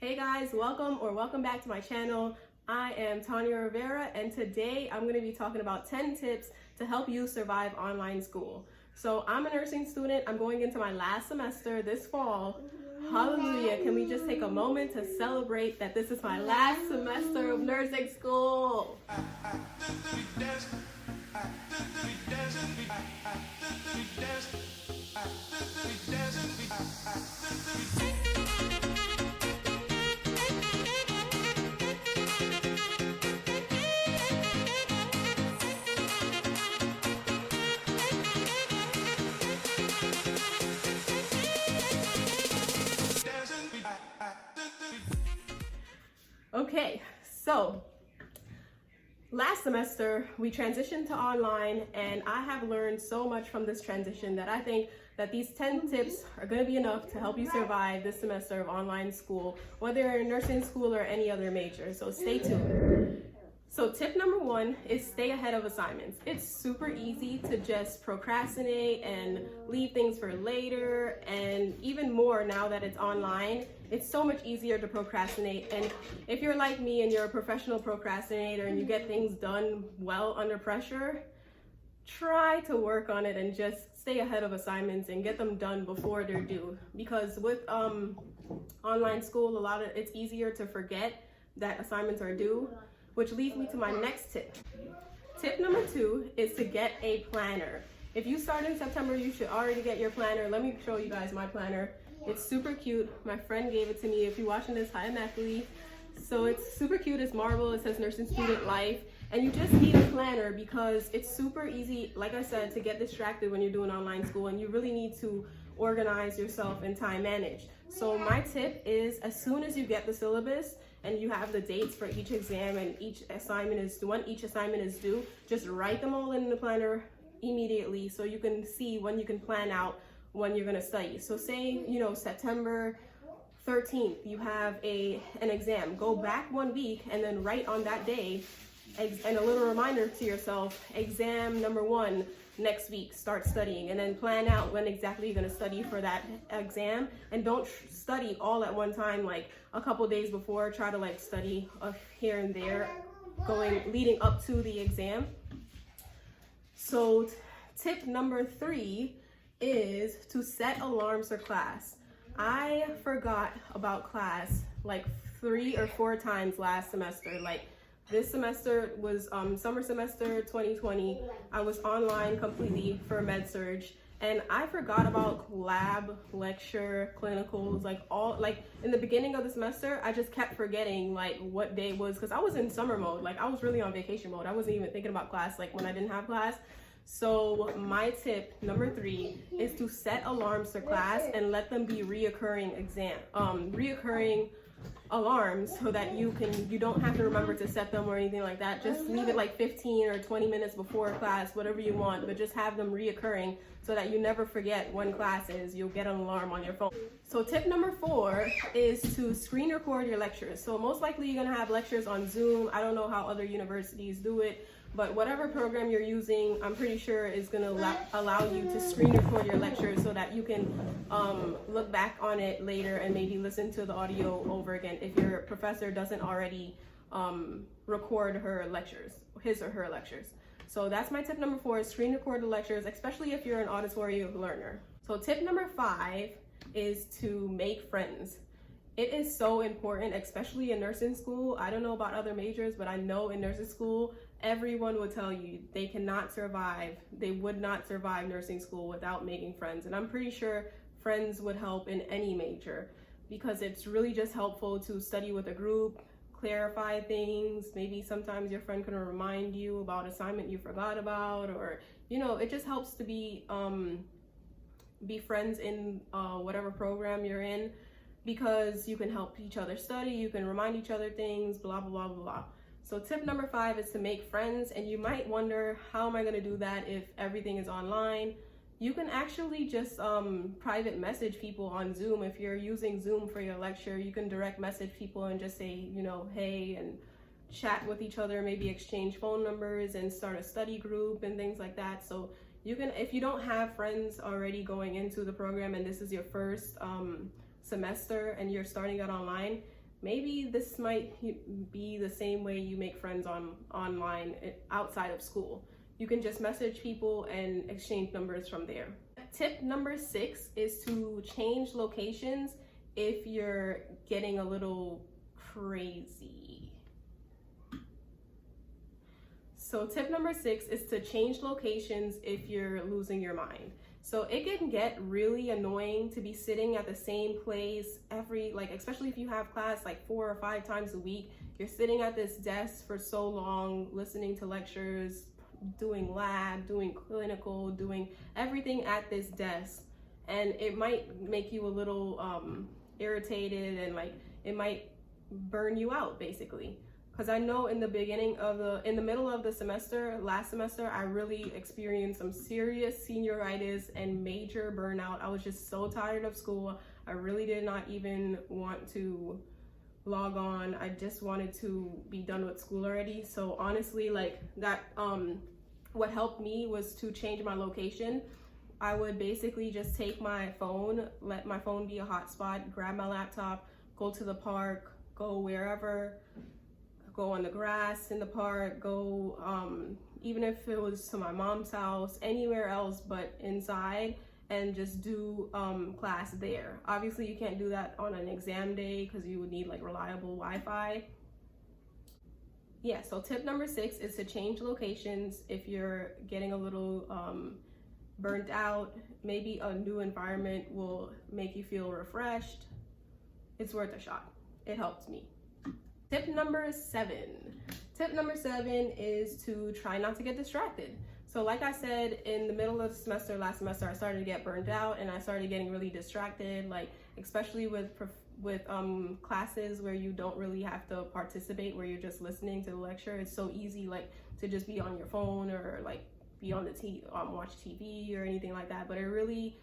Hey guys, welcome back to my channel. I am Tanya Rivera, and today I'm going to be talking about 10 tips to help you survive online school. So I'm a nursing student. I'm going into my last semester this fall. Hallelujah. Can we just take a moment to celebrate that this is my last semester of nursing school? Okay, so last semester we transitioned to online, and I have learned so much from this transition that I think that these 10 tips are going to be enough to help you survive this semester of online school, whether you're in nursing school or any other major. So stay tuned. So tip number 1 is stay ahead of assignments. It's super easy to just procrastinate and leave things for later, and even more now that it's online, it's so much easier to procrastinate. And if you're like me and you're a professional procrastinator and you get things done well under pressure, try to work on it and just stay ahead of assignments and get them done before they're due. Because with online school, it's easier to forget that assignments are due. Which leads me to my next tip. Tip number 2 is to get a planner. If you start in September, you should already get your planner. Let me show you guys my planner. It's super cute. My friend gave it to me. If you're watching this, hi Natalie. So it's super cute. It's marble. It says Nursing Student Life. And you just need a planner because it's super easy, like I said, to get distracted when you're doing online school, and you really need to organize yourself and time manage. So my tip is, as soon as you get the syllabus and you have the dates for each exam and when each assignment is due, just write them all in the planner immediately so you can see when you can plan out when you're going to study. So say, September 13th, you have an exam. Go back 1 week and then write on that day and a little reminder to yourself, exam number 1 next week, start studying, and then plan out when exactly you're going to study for that exam. And don't study all at one time, like a couple days before. Try to study here and there leading up to the exam. So tip number 3 is to set alarms for class. I forgot about class like 3 or 4 times last semester. This semester was summer semester 2020. I was online completely for med-surg, and I forgot about lab, lecture, clinicals, in the beginning of the semester. I just kept forgetting what day it was because I was in summer mode. I was really on vacation mode. I wasn't even thinking about class when I didn't have class. So my tip number 3 is to set alarms for class and let them be reoccurring alarms, so that you don't have to remember to set them or anything like that. Just leave it 15 or 20 minutes before class, whatever you want, but just have them reoccurring so that you never forget when class is. You'll get an alarm on your phone. So tip number 4 is to screen record your lectures. So most likely you're gonna have lectures on Zoom. I don't know how other universities do it, but whatever program you're using, I'm pretty sure is going to allow you to screen record your lectures so that you can look back on it later and maybe listen to the audio over again if your professor doesn't already record his or her lectures. So that's my tip number 4, is screen record the lectures, especially if you're an auditory learner. So tip number 5 is to make friends. It is so important, especially in nursing school. I don't know about other majors, but I know in nursing school, everyone would tell you they would not survive nursing school without making friends. And I'm pretty sure friends would help in any major, because it's really just helpful to study with a group, clarify things. Maybe sometimes your friend can remind you about an assignment you forgot about, or, it just helps to be friends in whatever program you're in, because you can help each other study, you can remind each other things, blah, blah, blah, blah. So tip number 5 is to make friends. And you might wonder, how am I going to do that if everything is online? You can actually just private message people on Zoom. If you're using Zoom for your lecture, you can direct message people and just say, hey, and chat with each other, maybe exchange phone numbers and start a study group and things like that. So you can, if you don't have friends already going into the program and this is your first semester and you're starting out online, maybe this might be the same way you make friends online outside of school. You can just message people and exchange numbers from there. Tip number 6 is to change locations if you're getting a little crazy. So tip number 6 is to change locations if you're losing your mind. So it can get really annoying to be sitting at the same place especially if you have class like 4 or 5 times a week. You're sitting at this desk for so long, listening to lectures, doing lab, doing clinical, doing everything at this desk. And it might make you a little irritated, and it might burn you out basically. Because I know in the middle of the semester, last semester, I really experienced some serious senioritis and major burnout. I was just so tired of school. I really did not even want to log on. I just wanted to be done with school already. So honestly, what helped me was to change my location. I would basically just take my phone, let my phone be a hotspot, grab my laptop, go to the park, go wherever, go on the grass in the park, go even if it was to my mom's house, anywhere else but inside, and just do class there. Obviously you can't do that on an exam day because you would need like reliable Wi-Fi. Yeah, so tip number 6 is to change locations if you're getting a little burnt out. Maybe a new environment will make you feel refreshed. It's worth a shot. It helped me. Tip number 7. Tip number 7 is to try not to get distracted. So like I said, in the middle of the semester, last semester, I started to get burned out and I started getting really distracted, especially with classes where you don't really have to participate, where you're just listening to the lecture. It's so easy to just be on your phone or be on the watch TV or anything like that. But it really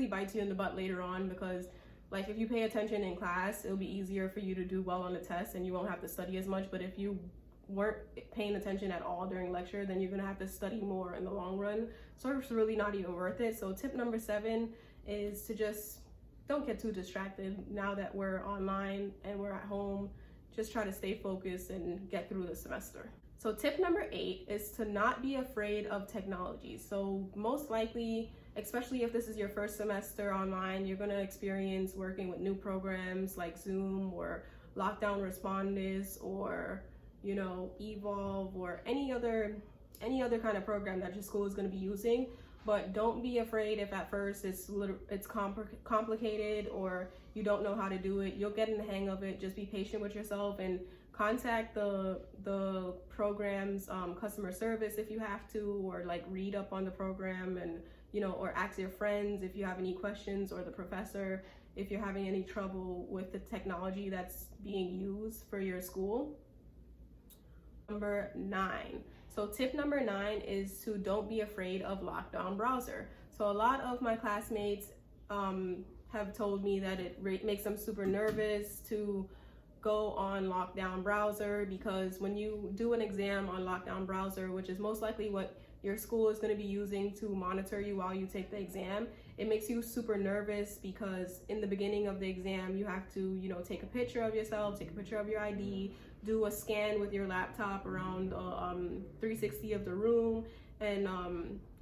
bites you in the butt later on, because if you pay attention in class, it'll be easier for you to do well on the test and you won't have to study as much. But if you weren't paying attention at all during lecture, then you're gonna have to study more in the long run. So it's really not even worth it. So tip number 7 is to just don't get too distracted. Now that we're online and we're at home, just try to stay focused and get through the semester. So tip number 8 is to not be afraid of technology. So most likely, especially if this is your first semester online, you're gonna experience working with new programs like Zoom or Lockdown Respondus or Evolve or any other kind of program that your school is gonna be using. But don't be afraid if at first it's complicated or you don't know how to do it. You'll get in the hang of it. Just be patient with yourself and contact the program's customer service if you have to, or read up on the program and or ask your friends if you have any questions, or the professor if you're having any trouble with the technology that's being used for your school. Number 9. So tip number 9 is to don't be afraid of lockdown browser. So a lot of my classmates have told me that it makes them super nervous to go on lockdown browser, because when you do an exam on lockdown browser, which is most likely what your school is going to be using to monitor you while you take the exam, it makes you super nervous because in the beginning of the exam you have to take a picture of yourself, take a picture of your ID, do a scan with your laptop around 360 of the room, and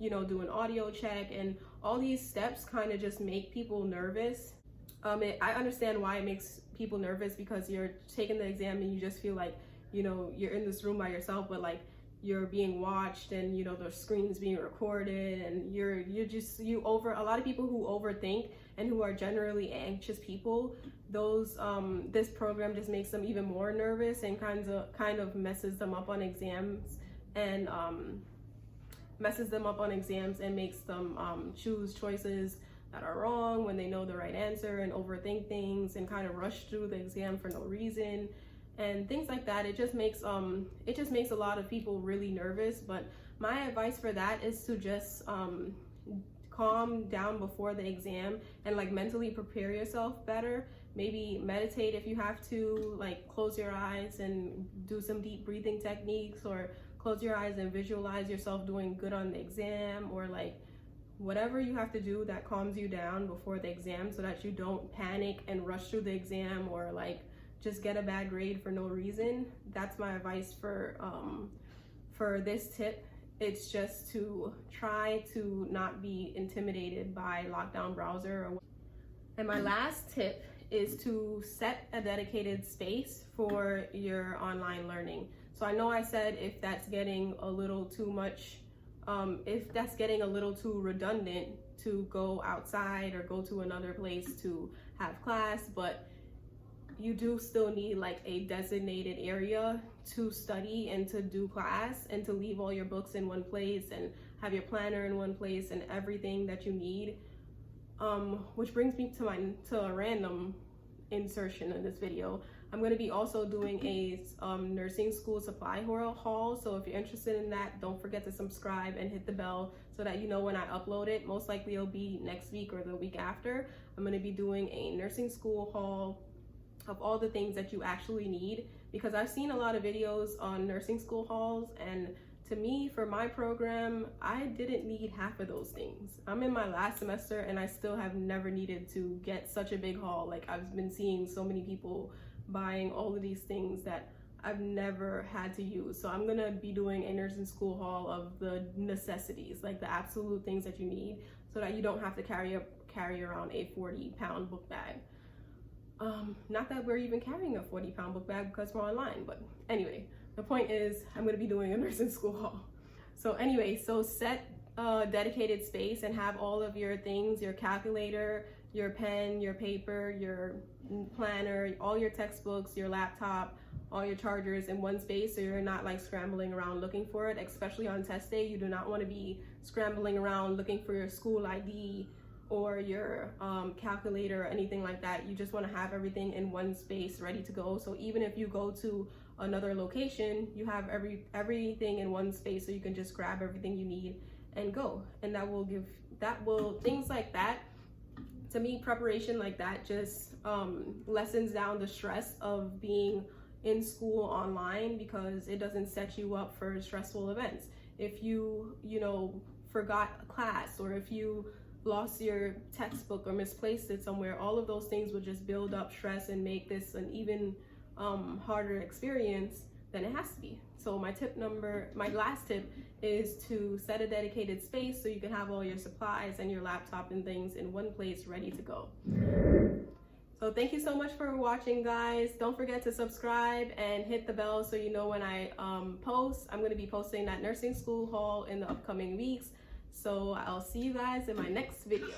do an audio check, and all these steps kind of just make people nervous. I understand why it makes people nervous, because you're taking the exam and you just feel like you're in this room by yourself, but you're being watched, and the screen's being recorded, and a lot of people who overthink and who are generally anxious people, this program just makes them even more nervous and kind of messes them up on exams, and makes them choose choices that are wrong when they know the right answer, and overthink things and kind of rush through the exam for no reason and things like that. It just makes a lot of people really nervous. But my advice for that is to just calm down before the exam and mentally prepare yourself better. Maybe meditate if you have to, close your eyes and do some deep breathing techniques, or close your eyes and visualize yourself doing good on the exam, or whatever you have to do that calms you down before the exam so that you don't panic and rush through the exam or like just get a bad grade for no reason. That's my advice for this tip. It's just to try to not be intimidated by lockdown browser. And my last tip is to set a dedicated space for your online learning. So I know I said if that's getting a little too much, if that's getting a little too redundant to go outside or go to another place to have class, but you do still need like a designated area to study and to do class and to leave all your books in one place and have your planner in one place and everything that you need. Which brings me to a random insertion in this video. I'm going to be also doing a nursing school supply haul, so if you're interested in that, don't forget to subscribe and hit the bell so that you know when I upload it. Most likely it'll be next week or the week after. I'm going to be doing a nursing school haul of all the things that you actually need, because I've seen a lot of videos on nursing school hauls, and to me, for my program, I didn't need half of those things. I'm in my last semester and I still have never needed to get such a big haul. Like, I've been seeing so many people buying all of these things that I've never had to use. So I'm gonna be doing a nursing school haul of the necessities, like the absolute things that you need, so that you don't have to carry around a 40-pound book bag. Not that we're even carrying a 40-pound book bag because we're online, but anyway, the point is I'm going to be doing a nursing school haul. So anyway, so set a dedicated space and have all of your things, your calculator, your pen, your paper, your planner, all your textbooks, your laptop, all your chargers in one space, so you're not like scrambling around looking for it. Especially on test day, you do not want to be scrambling around looking for your school ID or your calculator or anything like that. You just want to have everything in one space ready to go. So even if you go to another location, you have everything in one space, so you can just grab everything you need and go. And things like that, to me, preparation like that just lessens down the stress of being in school online, because it doesn't set you up for stressful events. If you forgot a class, or if you lost your textbook or misplaced it somewhere, all of those things would just build up stress and make this an even harder experience than it has to be. So my last tip is to set a dedicated space so you can have all your supplies and your laptop and things in one place ready to go. So thank you so much for watching, guys. Don't forget to subscribe and hit the bell so you know when I post. I'm going to be posting that nursing school haul in the upcoming weeks. So I'll see you guys in my next video.